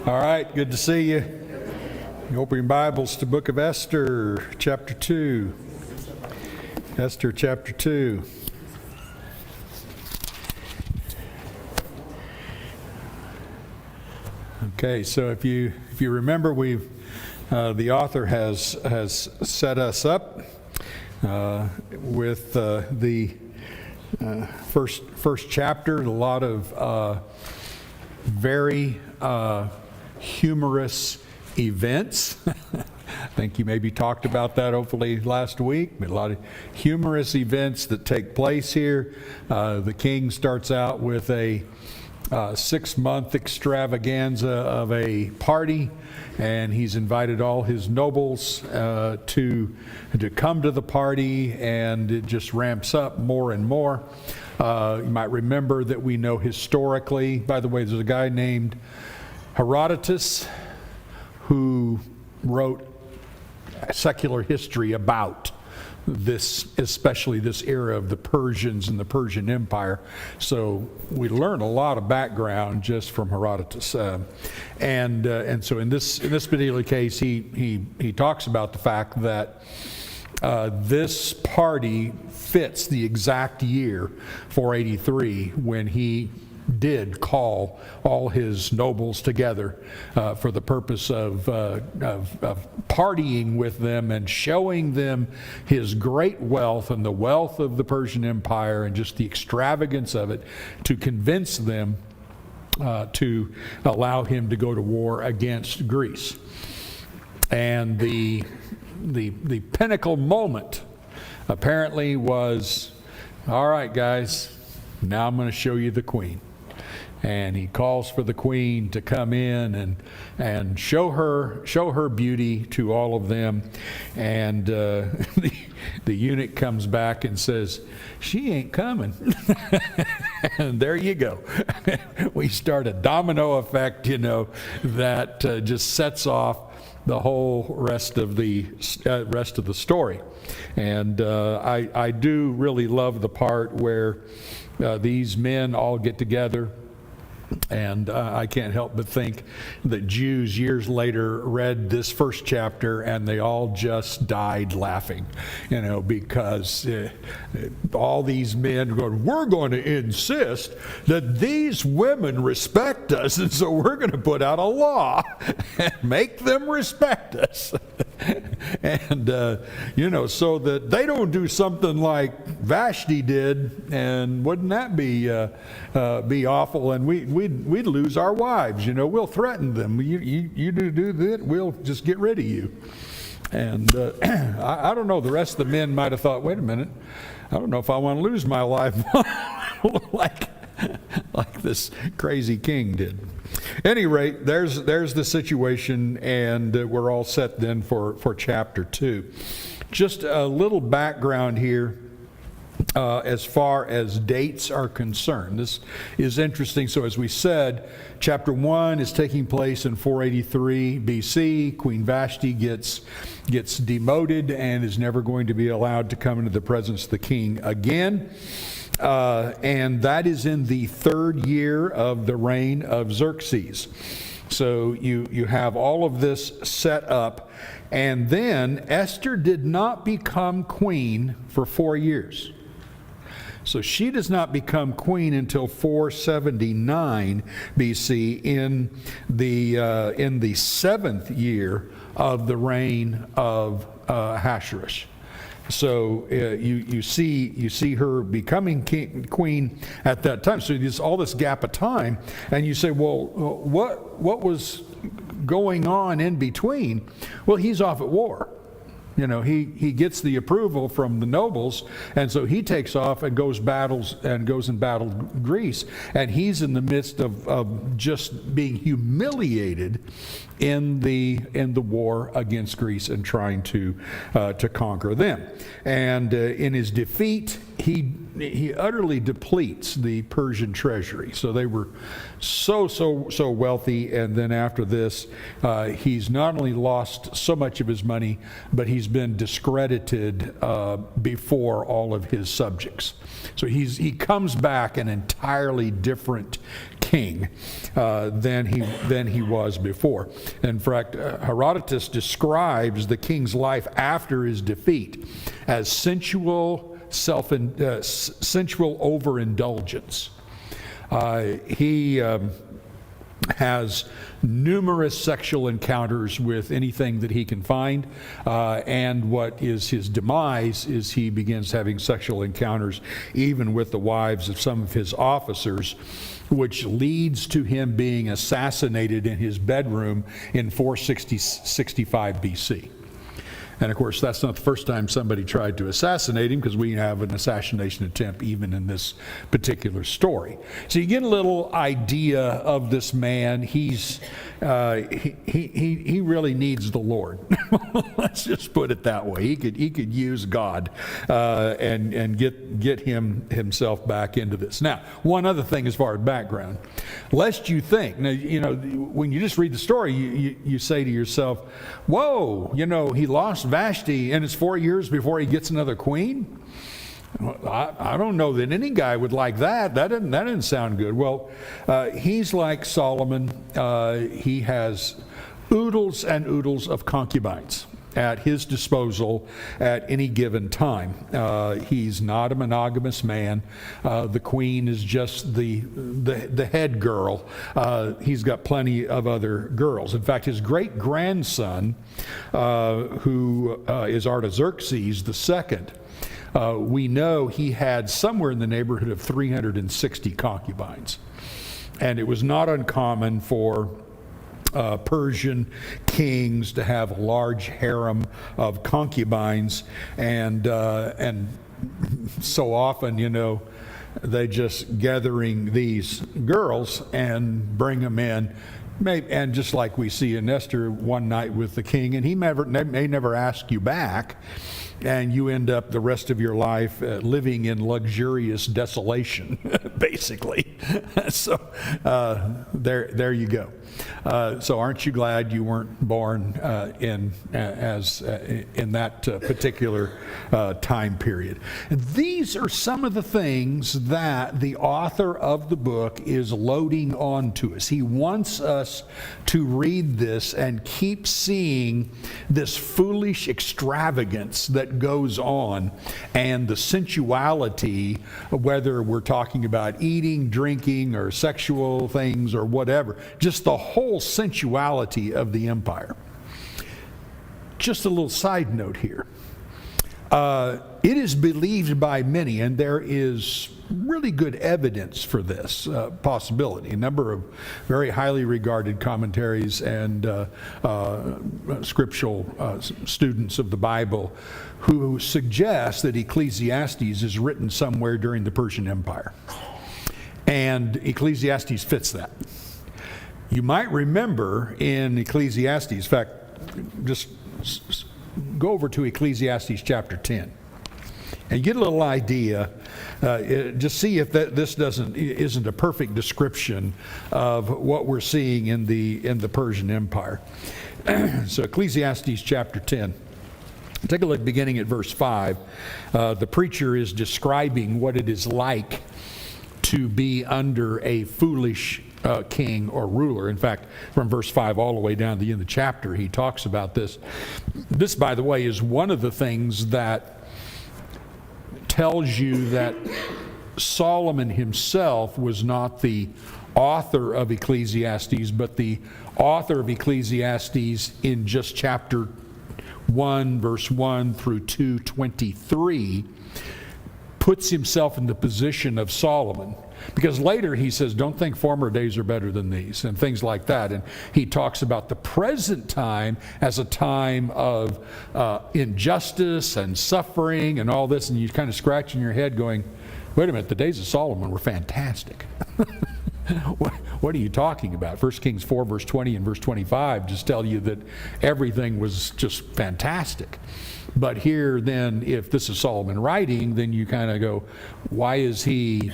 All right, good to see you. You open your Bibles to the book of Esther, chapter 2. Esther, chapter 2. Okay, so if you remember, the author has set us up with the first chapter, a lot of very humorous events. I think you maybe talked about that hopefully last week, but a lot of humorous events that take place here. The king starts out with a 6-month extravaganza of a party, and he's invited all his nobles to come to the party, and it just ramps up more and more. You might remember that we know historically, by the way, there's a guy named Herodotus who wrote secular history about this, especially this era of the Persians and the Persian Empire. So we learn a lot of background just from Herodotus, and so in this particular case, he talks about the fact that this party fits the exact year 483 when he did call all his nobles together for the purpose of partying with them and showing them his great wealth and the wealth of the Persian Empire and just the extravagance of it, to convince them to allow him to go to war against Greece. And the pinnacle moment apparently was, all right, guys, now I'm going to show you the queen. And he calls for the queen to come in and show her beauty to all of them. And the eunuch comes back and says, "She ain't coming." And there you go. We start a domino effect, that just sets off the whole rest of the story. And I do really love the part where these men all get together. And I can't help but think that Jews years later read this first chapter and they all just died laughing, because all these men are going, we're going to insist that these women respect us, and so we're going to put out a law and make them respect us. And, so that they don't do something like Vashti did, and wouldn't that be awful? And we'd lose our wives. We'll threaten them. You do that, we'll just get rid of you. And I don't know. The rest of the men might have thought, wait a minute, I don't know if I want to lose my life like this crazy king did. At any rate, there's the situation, and we're all set then for chapter 2. Just a little background here. As far as dates are concerned, this is interesting. So as we said, chapter 1 is taking place in 483 BC. Queen Vashti gets demoted and is never going to be allowed to come into the presence of the king again. And that is in the 3rd year of the reign of Xerxes. So you have all of this set up. And then Esther did not become queen for 4 years. So she does not become queen until 479 BC in the 7th year of the reign of Ahasuerus. So you see her becoming queen at that time. So there's all this gap of time, and you say, well, what was going on in between? Well, he's off at war. He gets the approval from the nobles, and so he takes off and goes and battles Greece, and he's in the midst of just being humiliated in the war against Greece and trying to conquer them. And in his defeat, he utterly depletes the Persian treasury. So they were so wealthy, and then after this, he's not only lost so much of his money, but he's been discredited before all of his subjects. So he comes back an entirely different king than he was before. In fact, Herodotus describes the king's life after his defeat as sensual overindulgence. He has numerous sexual encounters with anything that he can find, and what is his demise is he begins having sexual encounters even with the wives of some of his officers, which leads to him being assassinated in his bedroom in 465 BC. And of course, that's not the first time somebody tried to assassinate him, because we have an assassination attempt even in this particular story. So you get a little idea of this man. He really needs the Lord. Let's just put it that way. He could use God and get himself back into this. Now, one other thing as far as background, lest you think, now, when you just read the story, you say to yourself, whoa, he lost Vashti and it's 4 years before he gets another queen? I don't know that any guy would like that. That didn't sound good. Well, he's like Solomon. He has oodles and oodles of concubines at his disposal at any given time. He's not a monogamous man. The queen is just the head girl. He's got plenty of other girls. In fact, his great-grandson, who is Artaxerxes II, we know he had somewhere in the neighborhood of 360 concubines. And it was not uncommon for Persian kings to have a large harem of concubines, and so often, they just gathering these girls and bring them in. And just like we see in Esther, one night with the king, and he may never ask you back, and you end up the rest of your life living in luxurious desolation, basically. So there you go. So aren't you glad you weren't born in that particular time period? And these are some of the things that the author of the book is loading on to us. He wants us to read this and keep seeing this foolish extravagance that goes on, and the sensuality, whether we're talking about eating, drinking, or sexual things or whatever, just the whole sensuality of the empire. Just a little side note here. It is believed by many, and there is really good evidence for this possibility. A number of very highly regarded commentaries and scriptural students of the Bible who suggest that Ecclesiastes is written somewhere during the Persian Empire. And Ecclesiastes fits that. You might remember in Ecclesiastes, in fact, just go over to Ecclesiastes chapter 10 and get a little idea. Just see if this isn't a perfect description of what we're seeing in the Persian Empire. So Ecclesiastes chapter 10. Take a look beginning at verse 5. The preacher is describing what it is like to be under a foolish king or ruler. In fact, from verse 5 all the way down to the end of the chapter, he talks about this. This, by the way, is one of the things that tells you that Solomon himself was not the author of Ecclesiastes, but the author of Ecclesiastes in just chapter 1, verse 1 through 2:23, puts himself in the position of Solomon. Because later he says, don't think former days are better than these, and things like that. And he talks about the present time as a time of injustice and suffering and all this, and you're kind of scratching your head going, wait a minute, the days of Solomon were fantastic. What are you talking about? 1 Kings 4, verse 20 and verse 25 just tell you that everything was just fantastic. But here then, if this is Solomon writing, then you kind of go, why is he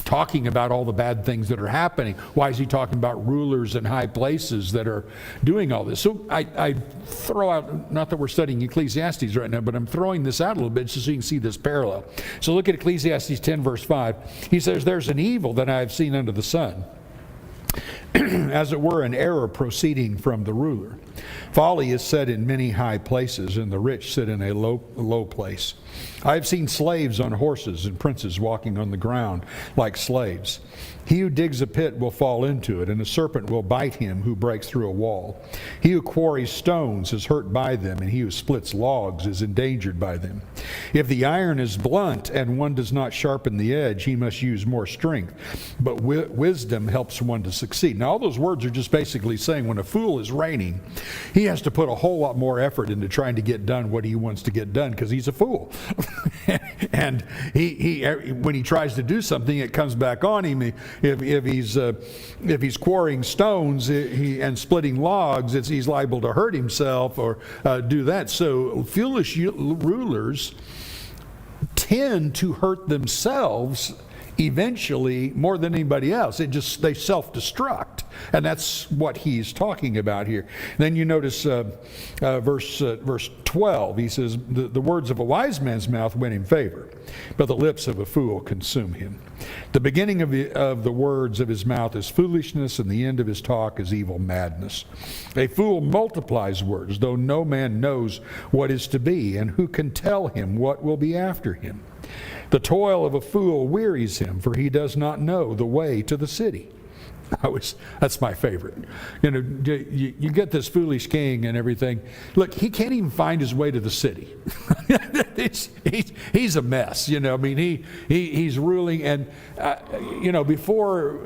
talking about all the bad things that are happening? Why is he talking about rulers in high places that are doing all this? So I throw out, not that we're studying Ecclesiastes right now, but I'm throwing this out a little bit just so you can see this parallel. So look at Ecclesiastes 10 verse 5. He says, there's an evil that I have seen under the sun, as it were an error proceeding from the ruler. Folly is set in many high places, and the rich sit in a low place. I have seen slaves on horses and princes walking on the ground like slaves. He who digs a pit will fall into it, and a serpent will bite him who breaks through a wall. He who quarries stones is hurt by them, and he who splits logs is endangered by them. If the iron is blunt and one does not sharpen the edge, he must use more strength. But wisdom helps one to succeed. Now, all those words are just basically saying when a fool is reigning, he has to put a whole lot more effort into trying to get done what he wants to get done because he's a fool. And he when he tries to do something, it comes back on him. If he's quarrying stones and splitting logs, he's liable to hurt himself or do that. So foolish rulers tend to hurt themselves eventually more than anybody else. They self-destruct, and that's what he's talking about here. Then you notice verse 12. He says, the words of a wise man's mouth win him favor, but the lips of a fool consume him. The beginning of the words of his mouth is foolishness, and the end of his talk is evil madness. A fool multiplies words, though no man knows what is to be, and who can tell him what will be after him? The toil of a fool wearies him, for he does not know the way to the city. That's my favorite. You get this foolish king and everything. Look, he can't even find his way to the city. He's a mess. I mean, he's ruling, and before.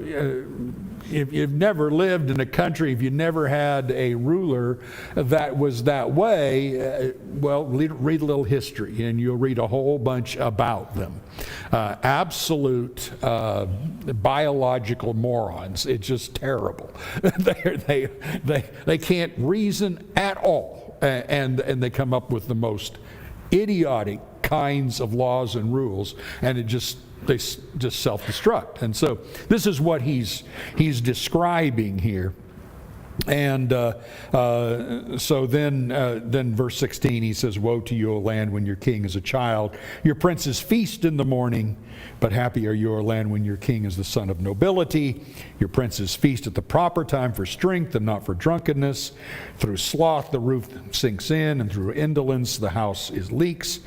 If you've never lived in a country, if you never had a ruler that was that way, read a little history and you'll read a whole bunch about them. Absolute biological morons. It's just terrible. They can't reason at all, and they come up with the most idiotic kinds of laws and rules, and they just self-destruct. And so this is what he's describing here. And so then verse 16, he says, woe to you, O land, when your king is a child. Your princes feast in the morning, but happy are you, O land, when your king is the son of nobility. Your princes feast at the proper time for strength and not for drunkenness. Through sloth the roof sinks in, and through indolence the house leaks.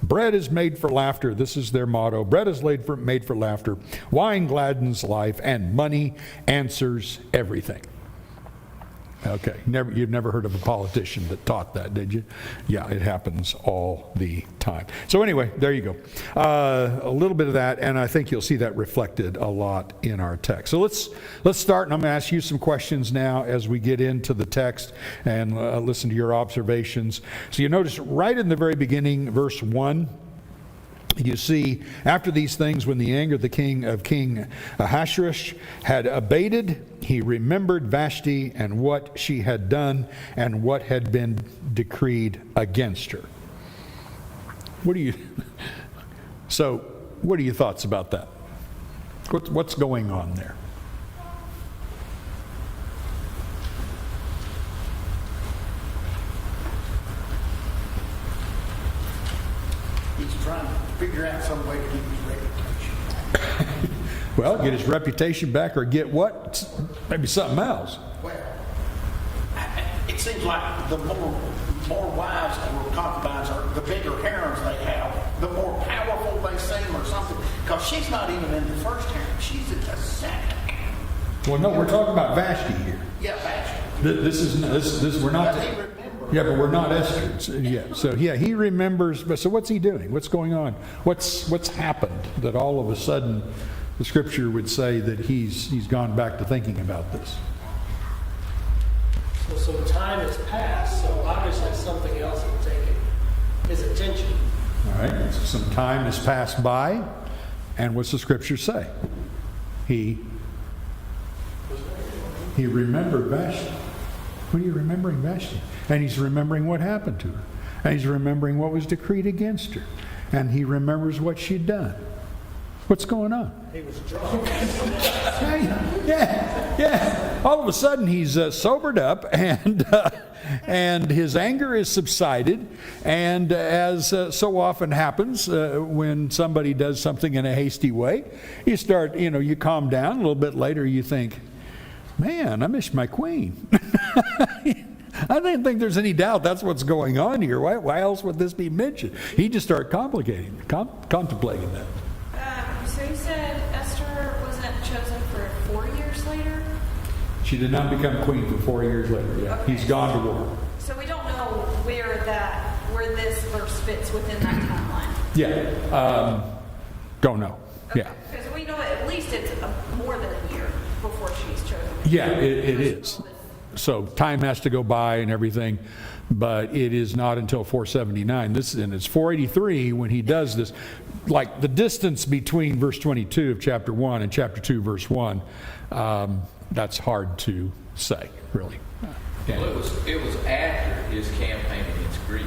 Bread is made for laughter. This is their motto. Bread is made for laughter. Wine gladdens life, and money answers everything. Okay, you've never heard of a politician that taught that, did you? Yeah, it happens all the time. So anyway, there you go. A little bit of that, and I think you'll see that reflected a lot in our text. So let's start, and I'm going to ask you some questions now as we get into the text and listen to your observations. So you notice right in the very beginning, verse 1, you see, after these things, when the anger of King Ahasuerus had abated, he remembered Vashti and what she had done and what had been decreed against her. What are your thoughts about that? What's going on there? He's trying to figure out some way to keep his reputation. Well, get his reputation back, or get what? Maybe something else. Well, it seems like the more wives or concubines are, the bigger harems they have, the more powerful they seem or something. Because she's not even in the first harem; she's in the second. Well, no, we're talking about Vashti here. Yeah, Vashti. This we're not. Yeah, but we're not Esther. Yeah. So he remembers. But so what's he doing? What's going on? What's happened that all of a sudden the Scripture would say that he's gone back to thinking about this? So time has passed. So obviously something else has taken his attention. All right. So some time has passed by, and what's the Scripture say? He remembered Vashti. What are you remembering Vashti? And he's remembering what happened to her. And he's remembering what was decreed against her. And he remembers what she'd done. What's going on? He was drunk. Yeah. All of a sudden he's sobered up, and his anger is subsided. And as so often happens when somebody does something in a hasty way, you calm down. A little bit later you think, man, I miss my queen. I don't think there's any doubt that's what's going on here. Why else would this be mentioned? He just started contemplating that. So you said Esther wasn't chosen for 4 years later? She did not become queen for 4 years later. Yeah, Okay. he's gone to war. So we don't know where this verse fits within that timeline. Yeah, don't know. Yeah, Because we know at least it's more than a year before she's chosen. yeah, it is. So time has to go by and everything, but it is not until 479. And it's 483 when he does this. Like the distance between verse 22 of chapter 1 and chapter 2, verse 1, that's hard to say, really. Well, it was after his campaign against Greece.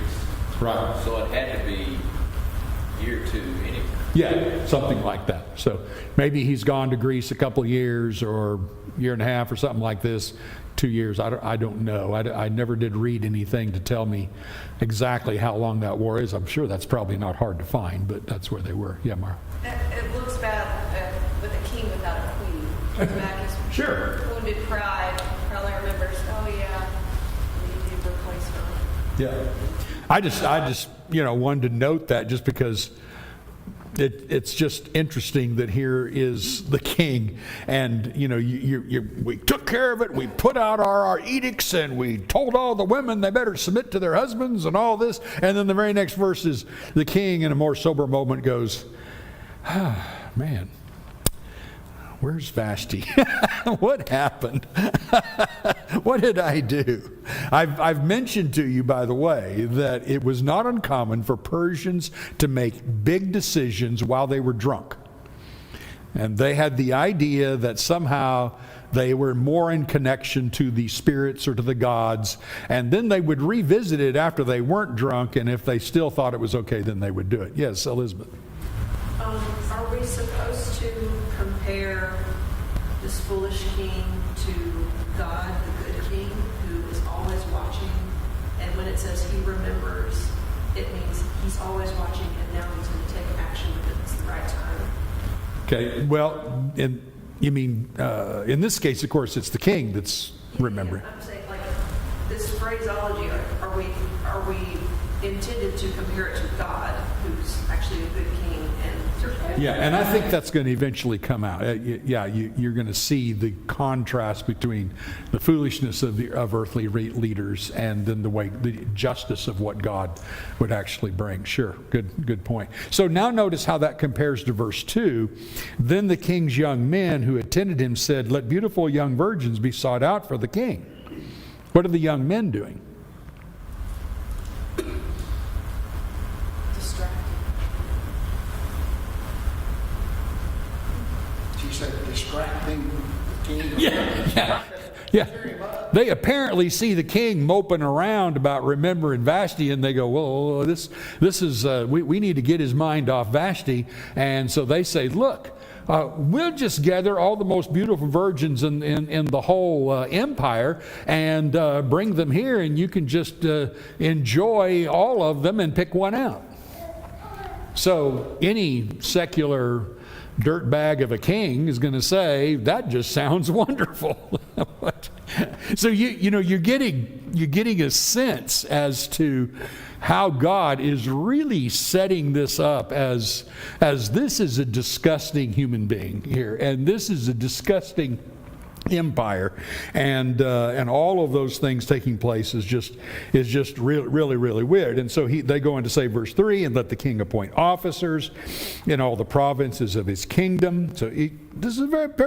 Right. So it had to be year 2 anyway. Yeah, something like that. So maybe he's gone to Greece a couple of years or year and a half or something like this. 2 years, I don't know. I never did read anything to tell me exactly how long that war is. I'm sure that's probably not hard to find, but that's where they were. Yeah, Mara. It looks bad with a king without a queen. Back his Sure. wounded pride probably remembers, oh yeah, we need to replace her. Yeah. I just wanted to note that just because it's just interesting that here is the king, and we took care of it. We put out our edicts, and we told all the women they better submit to their husbands and all this. And then the very next verse is the king, in a more sober moment, goes, man, where's Vashti? What happened? What did I do? I've mentioned to you, by the way, that it was not uncommon for Persians to make big decisions while they were drunk. And they had the idea that somehow they were more in connection to the spirits or to the gods, and then they would revisit it after they weren't drunk, and if they still thought it was okay, then they would do it. Yes, Elizabeth. Are we supposed to compare this foolish king to God, the good king, who is always watching? And when it says he remembers, it means he's always watching, and now he's going to take action when it's the right time. Okay, well, in this case, of course, it's the king that's remembering. Yeah, I'm saying, like, this phraseology, are we intended to compare it to God, who's actually a good king? Yeah, and I think that's going to eventually come out. You're going to see the contrast between the foolishness of earthly leaders and then the justice of what God would actually bring. Sure, good point. So now notice how that compares to verse 2. Then the king's young men who attended him said, "Let beautiful young virgins be sought out for the king." What are the young men doing? Distracting the king. Yeah. They apparently see the king moping around about remembering Vashti, and they go, well, this is, we need to get his mind off Vashti. And so they say, look, we'll just gather all the most beautiful virgins in the whole empire and bring them here, and you can just enjoy all of them and pick one out. So any secular dirtbag of a king is going to say, that just sounds wonderful. So you're getting a sense as to how God is really setting this up as this is a disgusting human being here, and this is a disgusting empire, and all of those things taking place is just really weird. And so they go on to say, verse 3, and let the king appoint officers in all the provinces of his kingdom. So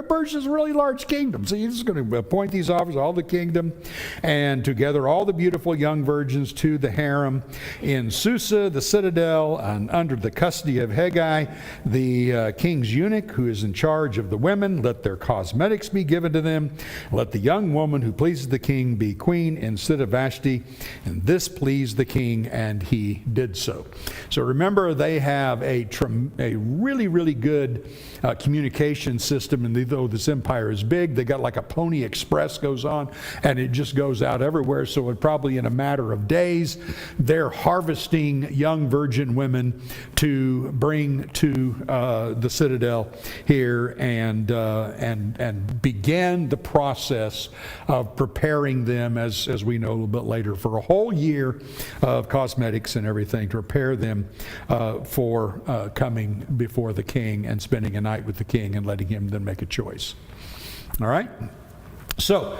Persia is a really large kingdom. So he's going to appoint these officers, all the kingdom, and to gather all the beautiful young virgins to the harem in Susa, the citadel, and under the custody of Hegai, the king's eunuch, who is in charge of the women. Let their cosmetics be given to them. Let the young woman who pleases the king be queen instead of Vashti. And this pleased the king, and he did so. So remember, they have a really good communication navigation system, and though this empire is big, they got like a Pony Express goes on, and it just goes out everywhere. So it probably in a matter of days, they're harvesting young virgin women to bring to the citadel here and begin the process of preparing them, as we know a little bit later, for a whole year of cosmetics and everything to prepare them for coming before the king and spending a night with the king and letting him then make a choice. All right? So,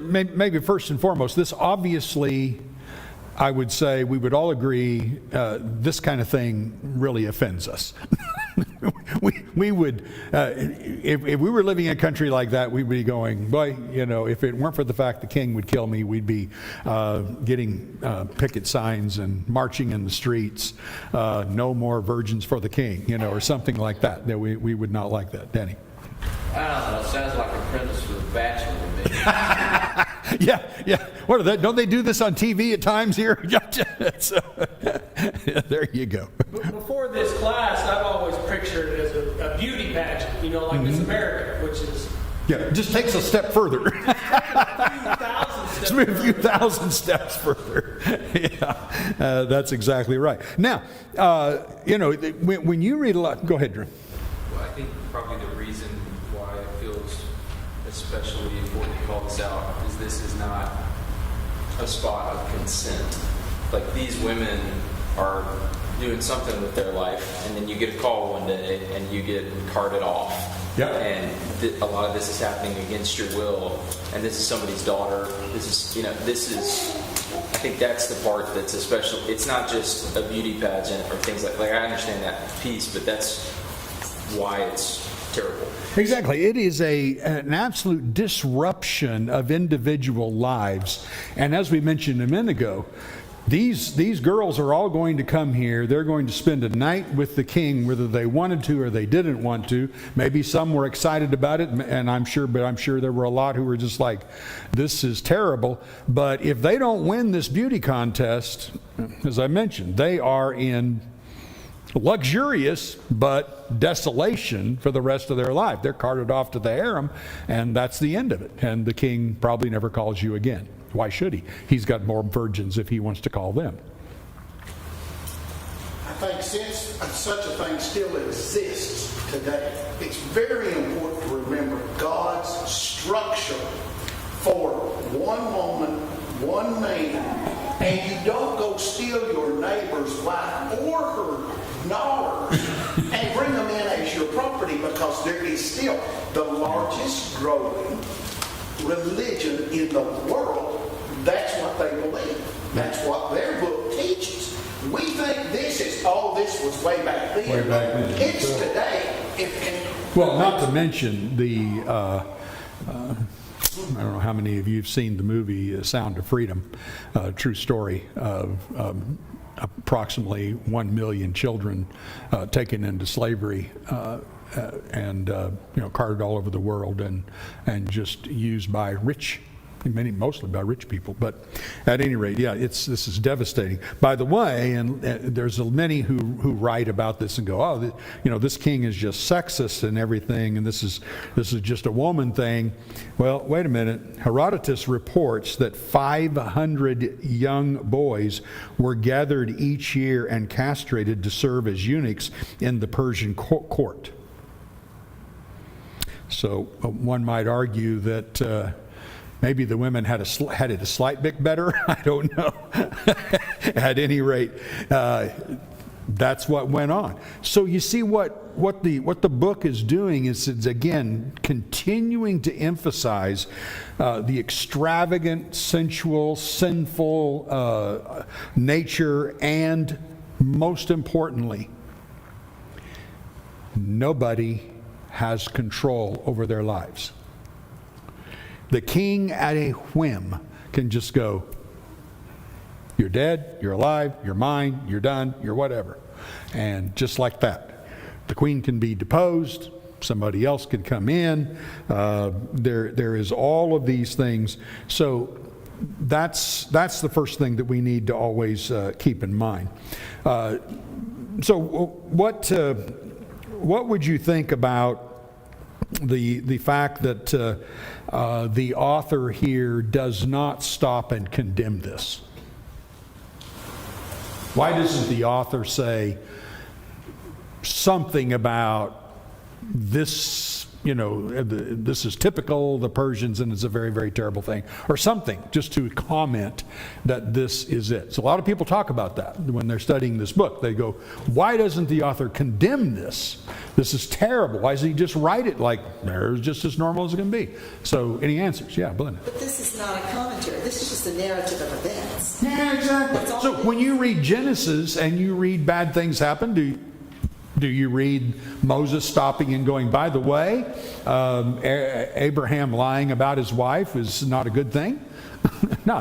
maybe first and foremost, this obviously, I would say, we would all agree, this kind of thing really offends us. we would, if we were living in a country like that, we'd be going, boy, if it weren't for the fact the king would kill me, we'd be getting picket signs and marching in the streets, no more virgins for the king, or something like that. That we would not like that. Danny? I don't know. It sounds like Apprentice for the Bachelor to me. Yeah. What are they? Don't they do this on TV at times here? So, there you go. Before this class, I've always pictured it as a beauty pageant, like Miss America, which is... Yeah, it just takes a step further. It's a few thousand steps further. Yeah, that's exactly right. Now, when you read a lot... Go ahead, Drew. Well, I think probably the reason why it feels especially important to call this out is this is not a spot of consent. Like, these women are doing something with their life, and then you get a call one day and you get carted off. Yeah. And a lot of this is happening against your will, and this is somebody's daughter. This is, I think that's the part that's especially, it's not just a beauty pageant or things like I understand that piece, but that's why it's terrible. Exactly. It is an absolute disruption of individual lives. And as we mentioned a minute ago, these girls are all going to come here. They're going to spend a night with the king, whether they wanted to or they didn't want to. Maybe some were excited about it, and I'm sure there were a lot who were just like, this is terrible. But if they don't win this beauty contest, as I mentioned, they are in luxurious but desolation for the rest of their life. They're carted off to the harem, and that's the end of it. And the king probably never calls you again. Why should he? He's got more virgins if he wants to call them. I think since such a thing still exists today, it's very important to remember God's structure for one woman, one man, and you don't go steal your neighbor's wife or her daughters and bring them in as your property, because there is still the largest growing religion in the world. That's what they believe. That's what their book teaches. We think this was way back then. Way back then. It's today. Well, not to mention the, I don't know how many of you have seen the movie Sound of Freedom, true story of approximately 1 million children taken into slavery and carted all over the world and just used by mostly by rich people. But at any rate, this is devastating. By the way, and there's many who write about this and go, this king is just sexist and everything, and this is just a woman thing. Well, wait a minute. Herodotus reports that 500 young boys were gathered each year and castrated to serve as eunuchs in the Persian court. So one might argue that maybe the women had it a slight bit better. I don't know. At any rate, that's what went on. So you see what the book is doing is it's again continuing to emphasize the extravagant, sensual, sinful nature, and most importantly, nobody has control over their lives. The king at a whim can just go, you're dead, you're alive, you're mine, you're done, you're whatever. And just like that. The queen can be deposed, somebody else can come in. There is all of these things. So that's the first thing that we need to always keep in mind. So what would you think about the fact that the author here does not stop and condemn this. Why doesn't the author say something about this, this is typical of the Persians and it's a very, very terrible thing, or something, just to comment that this is it. So a lot of people talk about that when they're studying this book. They go, why doesn't the author condemn this? This is terrible. Why doesn't he just write it like they're just as normal as it can be? So any answers? Yeah, Belinda. But this is not a commentary. This is just a narrative of events. Yeah, exactly. So when you read Genesis and you read bad things happen, do you read Moses stopping and going, by the way, Abraham lying about his wife is not a good thing? No,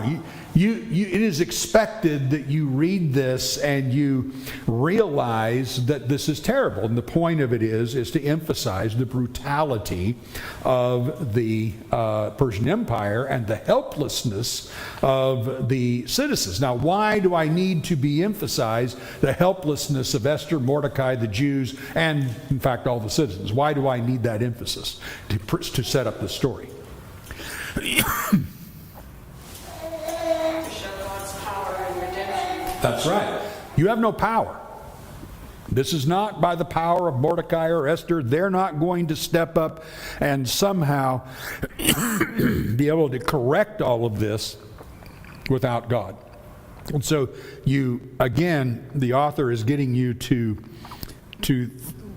it is expected that you read this and you realize that this is terrible. And the point of it is to emphasize the brutality of the Persian Empire and the helplessness of the citizens. Now, why do I need to be emphasized the helplessness of Esther, Mordecai, the Jews, and in fact all the citizens? Why do I need that emphasis to set up the story? That's right. You have no power. This is not by the power of Mordecai or Esther. They're not going to step up and somehow be able to correct all of this without God. And so the author is getting you to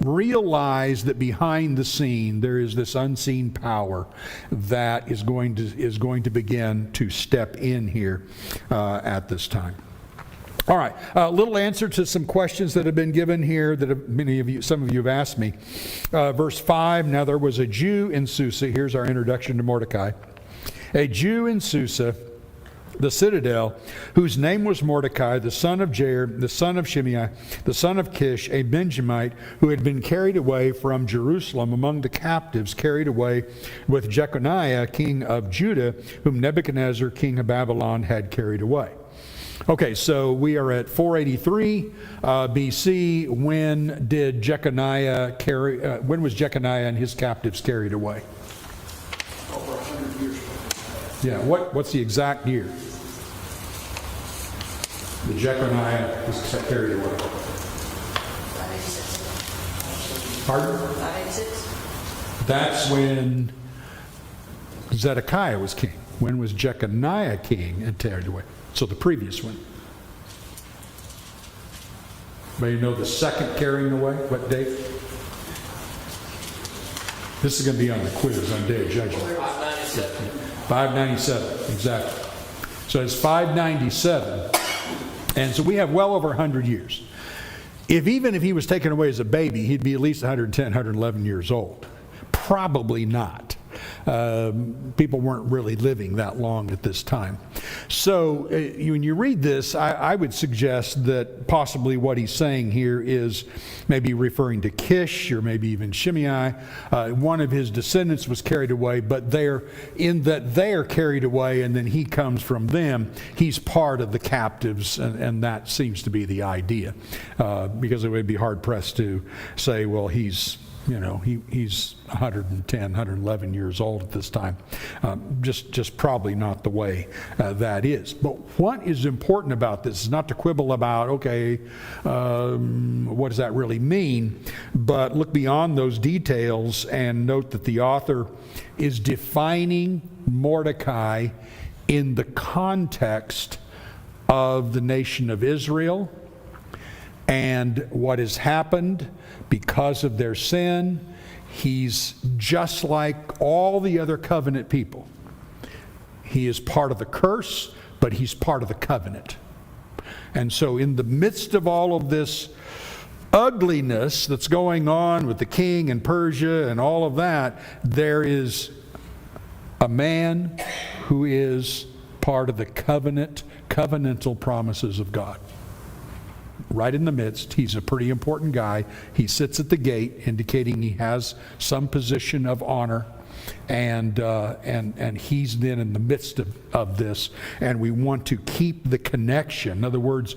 realize that behind the scene there is this unseen power that is going to begin to step in here at this time. All right, a little answer to some questions that have been given here that some of you have asked me. Verse 5, now there was a Jew in Susa. Here's our introduction to Mordecai. A Jew in Susa, the citadel, whose name was Mordecai, the son of Jair, the son of Shimei, the son of Kish, a Benjamite, who had been carried away from Jerusalem among the captives, carried away with Jeconiah, king of Judah, whom Nebuchadnezzar, king of Babylon, had carried away. Okay, so we are at 483 BC. When did Jeconiah when was Jeconiah and his captives carried away? Over 100 years ago. Yeah, what's the exact year that Jeconiah was carried away? 586. Pardon? 586. That's when Zedekiah was king. When was Jeconiah king and carried away? So the previous one. May you know the second carrying away? What date? This is going to be on the quiz on Day of Judgment. 597. 597, exactly. So it's 597. And so we have well over 100 years. Even if he was taken away as a baby, he'd be at least 110, 111 years old. Probably not. People weren't really living that long at this time. So when you read this, I would suggest that possibly what he's saying here is maybe referring to Kish or maybe even Shimei. One of his descendants was carried away, but they're carried away and then he comes from them. He's part of the captives, and that seems to be the idea. Because it would be hard-pressed to say, well, he's 110, 111 years old at this time. Just probably not the way that is. But what is important about this is not to quibble about, what does that really mean? But look beyond those details and note that the author is defining Mordecai in the context of the nation of Israel and what has happened because of their sin. He's just like all the other covenant people. He is part of the curse, but he's part of the covenant. And so in the midst of all of this ugliness that's going on with the king and Persia and all of that, there is a man who is part of the covenantal promises of God. Right in the midst, he's a pretty important guy. He sits at the gate, indicating he has some position of honor, and he's then in the midst of this, and we want to keep the connection. In other words,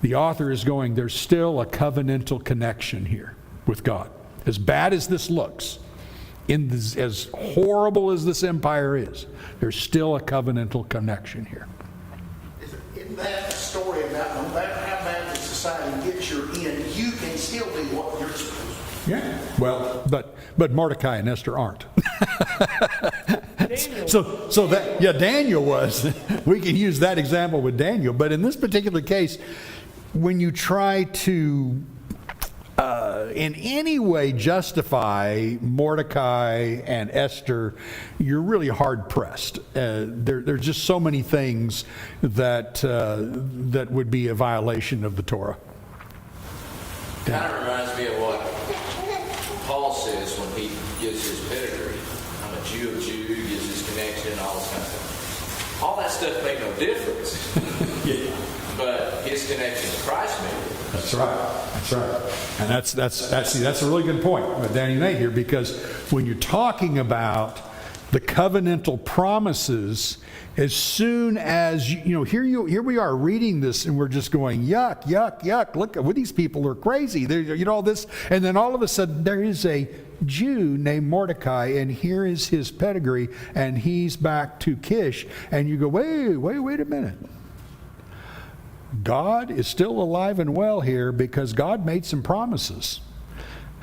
the author is going, there's still a covenantal connection here with God. As bad as this looks, as horrible as this empire is, there's still a covenantal connection here. Isn't that a story about no matter how bad the society gets you're in, you can still do what you're supposed to? Yeah. Well, but Mordecai and Esther aren't. So that, yeah, Daniel was. We can use that example with Daniel, but in this particular case, when you try to in any way justify Mordecai and Esther, you're really hard pressed. There's just so many things that would be a violation of the Torah. Kind of reminds me of what Paul says when he gives his pedigree. I'm a Jew of Jew, gives his connection, all this kind of stuff. All that stuff made no difference. Yeah. But his connection to Christ made it. That's right. That's right. And that's a really good point with Danny Nate here, because when you're talking about the covenantal promises, as soon as here we are reading this and we're just going yuck, yuck, yuck. Look, these people are crazy. They're, all this, and then all of a sudden there is a Jew named Mordecai, and here is his pedigree, and he's back to Kish, and you go, wait a minute. God is still alive and well here because God made some promises.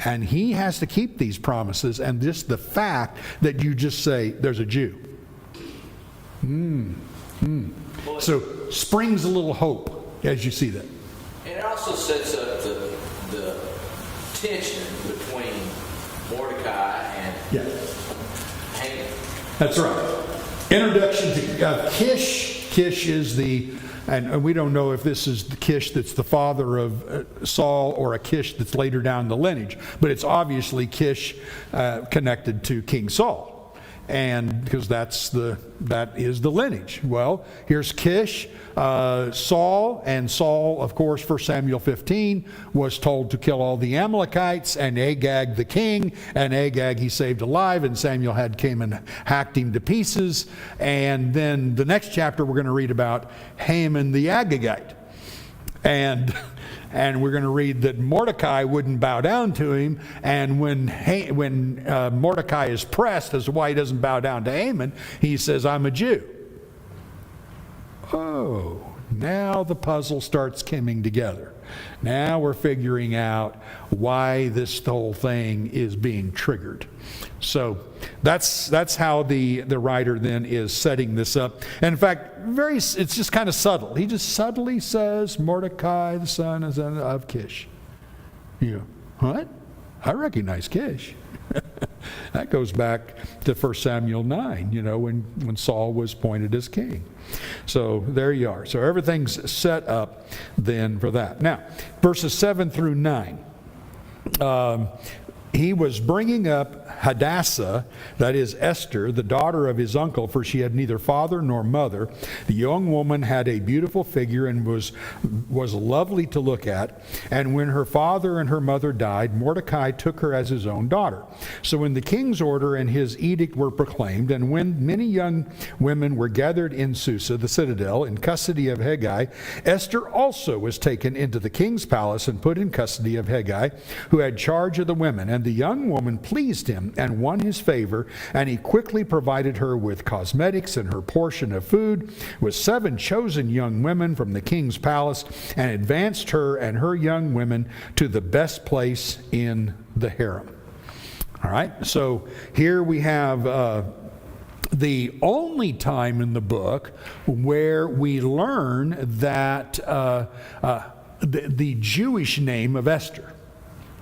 And he has to keep these promises. And just the fact that you just say, there's a Jew. So springs a little hope as you see that. And it also sets up the tension between Mordecai and Haman. That's right. Introduction to Kish. Kish is and we don't know if this is the Kish that's the father of Saul or a Kish that's later down the lineage, but it's obviously Kish connected to King Saul, and because that is the lineage. Well, here's Kish, Saul, and Saul, of course, 1 Samuel 15, was told to kill all the Amalekites, and Agag the king, and Agag he saved alive, and Samuel came and hacked him to pieces. And then the next chapter we're going to read about Haman the Agagite. And we're going to read that Mordecai wouldn't bow down to him, and when Mordecai is pressed as to why he doesn't bow down to Haman, he says, I'm a Jew. Oh, now the puzzle starts coming together. Now we're figuring out why this whole thing is being triggered. So that's how the writer then is setting this up. And in fact, it's just kind of subtle. He just subtly says, Mordecai, the son of Kish. You go, what? I recognize Kish. That goes back to 1 Samuel 9, when Saul was appointed as king. So there you are. So everything's set up then for that. Now, verses 7 through 9. He was bringing up Hadassah, that is Esther, the daughter of his uncle, for she had neither father nor mother. The young woman had a beautiful figure and was lovely to look at. And when her father and her mother died, Mordecai took her as his own daughter. So when the king's order and his edict were proclaimed, and when many young women were gathered in Susa, the citadel, in custody of Hegai, Esther also was taken into the king's palace and put in custody of Hegai, who had charge of the women. And the young woman pleased him and won his favor, and he quickly provided her with cosmetics and her portion of food, with 7 chosen young women from the king's palace, and advanced her and her young women to the best place in the harem. All right, so here we have the only time in the book where we learn that the Jewish name of Esther,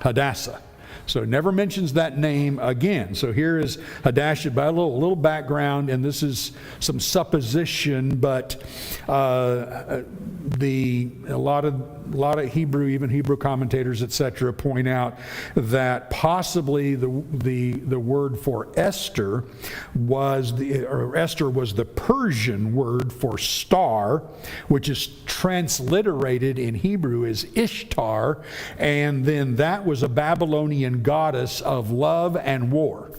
Hadassah. So it never mentions that name again. So here is Hadassah, by a little background, and this is some supposition, but a lot of Hebrew, even Hebrew commentators, etc., point out that possibly the word for Esther was the Persian word for star, which is transliterated in Hebrew as Ishtar, and then that was a Babylonian goddess of love and war.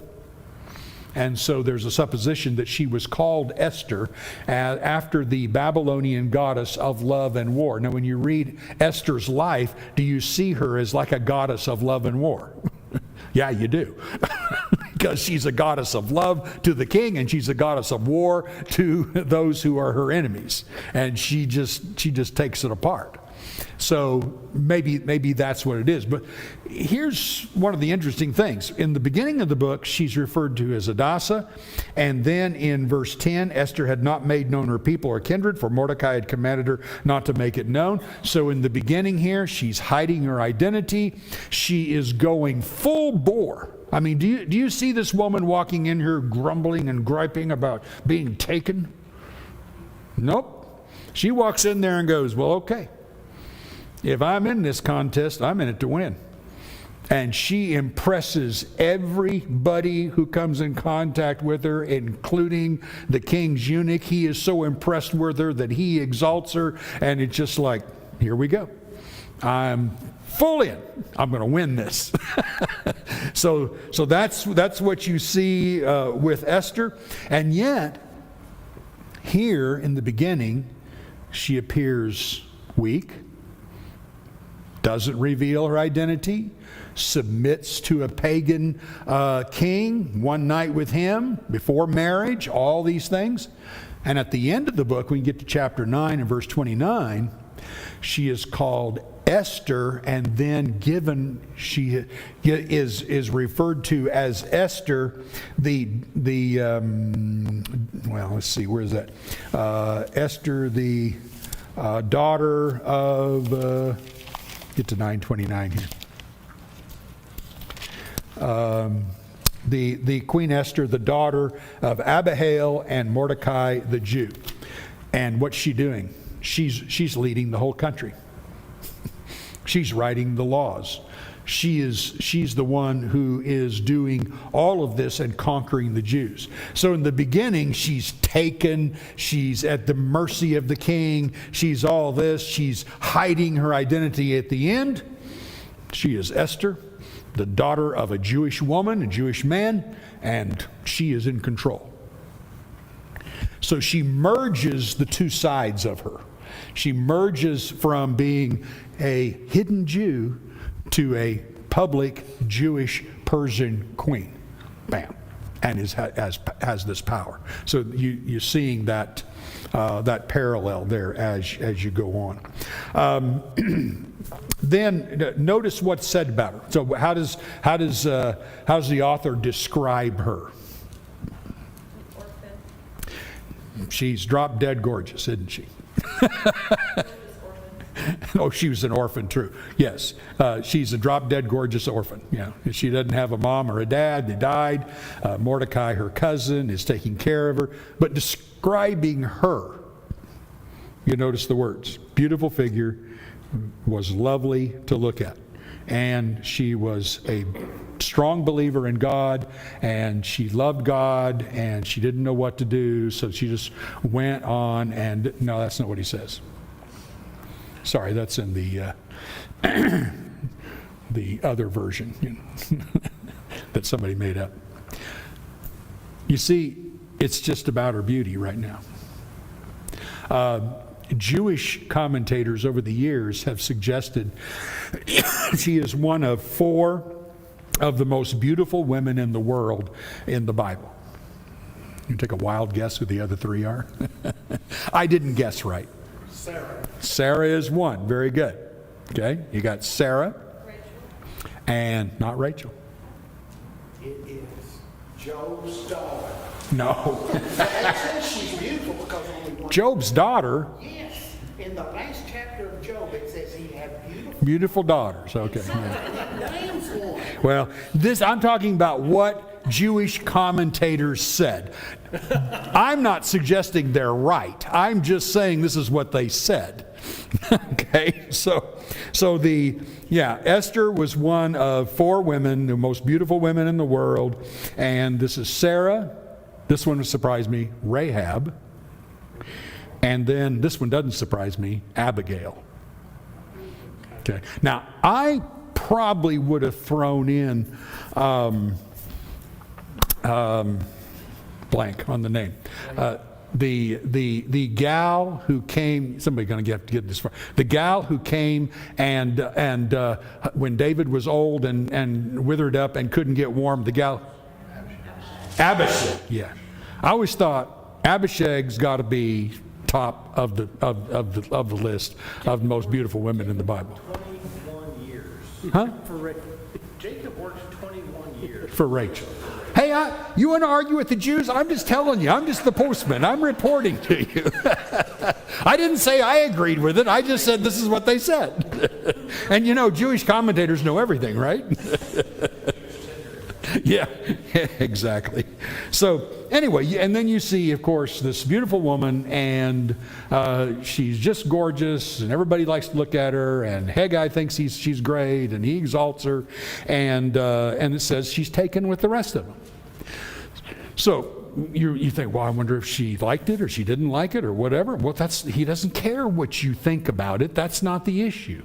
And so there's a supposition that she was called Esther after the Babylonian goddess of love and war. Now, when you read Esther's life, do you see her as like a goddess of love and war? Yeah, you do. because she's a goddess of love to the king, and she's a goddess of war to those who are her enemies. And she just takes it apart. So maybe that's what it is. But here's one of the interesting things. In the beginning of the book, she's referred to as Hadassah. And then in verse 10, Esther had not made known her people or kindred, for Mordecai had commanded her not to make it known. So in the beginning here, she's hiding her identity. She is going full bore. I mean, do you see this woman walking in here grumbling and griping about being taken? Nope. She walks in there and goes, well, okay. If I'm in this contest, I'm in it to win. And she impresses everybody who comes in contact with her, including the king's eunuch. He is so impressed with her that he exalts her, and it's just like, here we go. I'm full in. I'm going to win this. So that's what you see with Esther. And yet, here in the beginning, she appears weak, doesn't reveal her identity, submits to a pagan king, one night with him, before marriage, all these things. And at the end of the book, when you get to chapter 9 and verse 29, she is called Esther, and then she is referred to as Esther, well, let's see, where is that? Esther, the daughter of... Get to 929 here. The Queen Esther, the daughter of Abihail and Mordecai the Jew. And what's she doing? She's leading the whole country. She's writing the laws. She's the one who is doing all of this and conquering the Jews. So in the beginning, she's taken, she's at the mercy of the king, she's all this, she's hiding her identity. At the end, she is Esther, the daughter of a Jewish woman, a Jewish man, and she is in control. So she merges the two sides of her. She merges from being a hidden Jew to a public Jewish Persian queen. Bam. And has this power. So you're seeing that parallel there as you go on. Then notice what's said about her. So how does the author describe her? Orphan. She's drop dead gorgeous, isn't she? Oh, she was an orphan, true. Yes, she's a drop-dead gorgeous orphan. Yeah, she doesn't have a mom or a dad. They died. Mordecai, her cousin, is taking care of her. But describing her, you notice the words. Beautiful figure, was lovely to look at. And she was a strong believer in God, and she loved God, and she didn't know what to do, so she just went on, and no, that's not what he says. Sorry, that's in the other version that somebody made up. You see, it's just about her beauty right now. Jewish commentators over the years have suggested she is one of 4 of the most beautiful women in the world in the Bible. You take a wild guess who the other 3 are? I didn't guess right. Sarah is one. Very good. Okay, you got Sarah. Rachel. And not Rachel. It is Job's daughter. No. It says she's beautiful because only one. Job's daughter. Yes. In the last chapter of Job, it says he had Beautiful daughters. Okay. that name's one. Well, I'm talking about what Jewish commentators said. I'm not suggesting they're right. I'm just saying this is what they said. Okay, so Esther was one of 4 women, the most beautiful women in the world, and this is Sarah. This one surprised me, Rahab, and then this one doesn't surprise me, Abigail. Okay, now I probably would have thrown in blank on the name. The gal who came, somebody going to have to get this far. The gal who came and when David was old and withered up and couldn't get warm, the gal, Abishag, yeah. I always thought Abishag's got to be top of the list of the most beautiful women in the Bible. 21 years. Huh? Jacob worked 21 years. For Rachel. Hey, you want to argue with the Jews? I'm just telling you. I'm just the postman. I'm reporting to you. I didn't say I agreed with it. I just said this is what they said. And you know, Jewish commentators know everything, right? Yeah, exactly. So anyway, and then you see, of course, this beautiful woman, and she's just gorgeous, and everybody likes to look at her, and Haggai thinks she's great, and he exalts her, and it says she's taken with the rest of them. So you think, well, I wonder if she liked it or she didn't like it or whatever. Well, he doesn't care what you think about it. That's not the issue.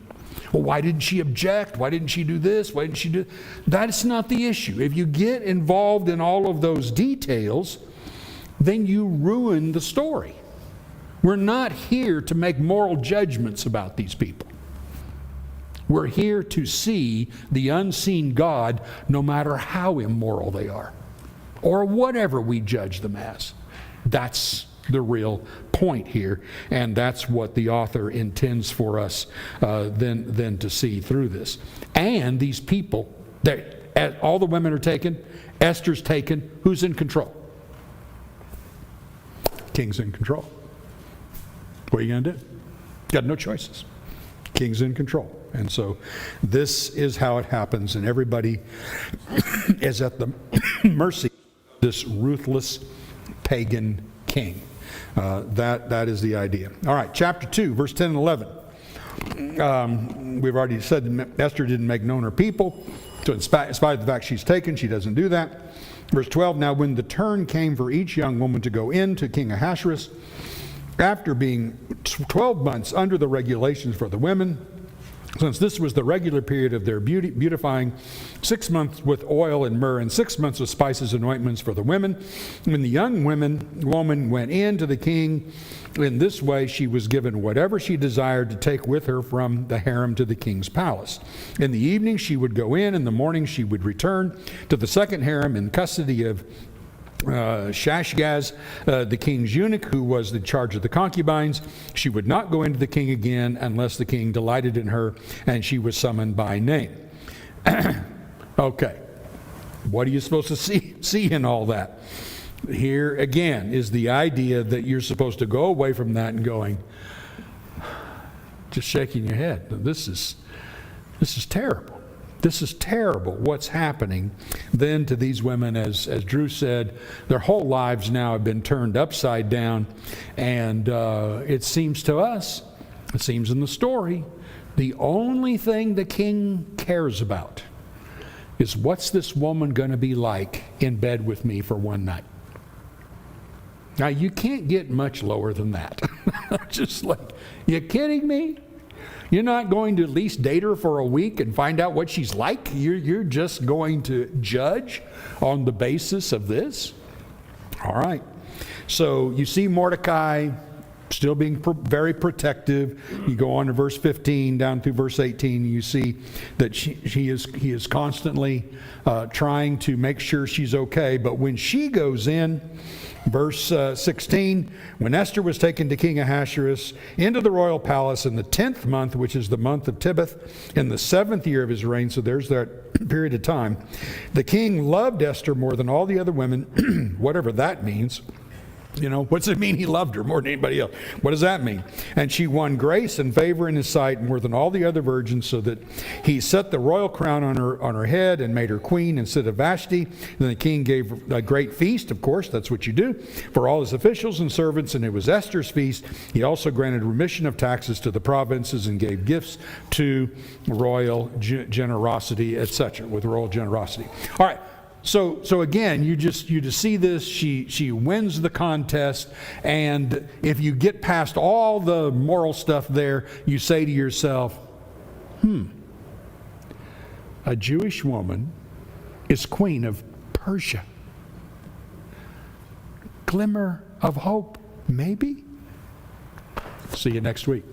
Well, why didn't she object? Why didn't she do this? Why didn't she do... That's not the issue. If you get involved in all of those details, then you ruin the story. We're not here to make moral judgments about these people. We're here to see the unseen God no matter how immoral they are, or whatever we judge them as. That's the real point here, and that's what the author intends for us then to see through this. And these people, all the women are taken, Esther's taken. Who's in control? King's in control. What are you going to do? Got no choices. King's in control. And so this is how it happens, and everybody is at the mercy of this ruthless pagan king. That is the idea. All right, chapter 2, verse 10 and 11. We've already said Esther didn't make known her people. So in spite of the fact she's taken, she doesn't do that. Verse 12, now when the turn came for each young woman to go in to King Ahasuerus, after being 12 months under the regulations for the women, since this was the regular period of their beautifying, 6 months with oil and myrrh, and 6 months with spices and ointments for the women. When the young woman went in to the king, in this way she was given whatever she desired to take with her from the harem to the king's palace. In the evening she would go in the morning she would return to the second harem in custody of Shashgaz, the king's eunuch, who was in charge of the concubines. She would not go into the king again unless the king delighted in her and she was summoned by name. Okay, what are you supposed to see in all that? Here again is the idea that you're supposed to go away from that and going, just shaking your head. This is terrible. This is terrible what's happening then to these women. As Drew said, their whole lives now have been turned upside down. And it seems to us, it seems in the story, the only thing the king cares about is what's this woman going to be like in bed with me for one night. Now, you can't get much lower than that. Just like, you kidding me? You're not going to at least date her for a week and find out what she's like? You're just going to judge on the basis of this? All right. So you see Mordecai still being very protective. You go on to verse 15 down through verse 18, and you see that he is constantly trying to make sure she's okay. But when she goes in, verse 16, when Esther was taken to King Ahasuerus into the royal palace in the 10th month, which is the month of Tebeth, in the 7th year of his reign, so there's that period of time, the king loved Esther more than all the other women, whatever that means. You know, what's it mean he loved her more than anybody else? What does that mean? And she won grace and favor in his sight more than all the other virgins, so that he set the royal crown on her head and made her queen instead of Vashti. Then the king gave a great feast, of course, that's what you do, for all his officials and servants, and it was Esther's feast. He also granted remission of taxes to the provinces and gave gifts to royal generosity, etc., with royal generosity. All right. So again, you just see this. She wins the contest, and if you get past all the moral stuff there, you say to yourself, a Jewish woman is queen of Persia. Glimmer of hope, maybe? See you next week.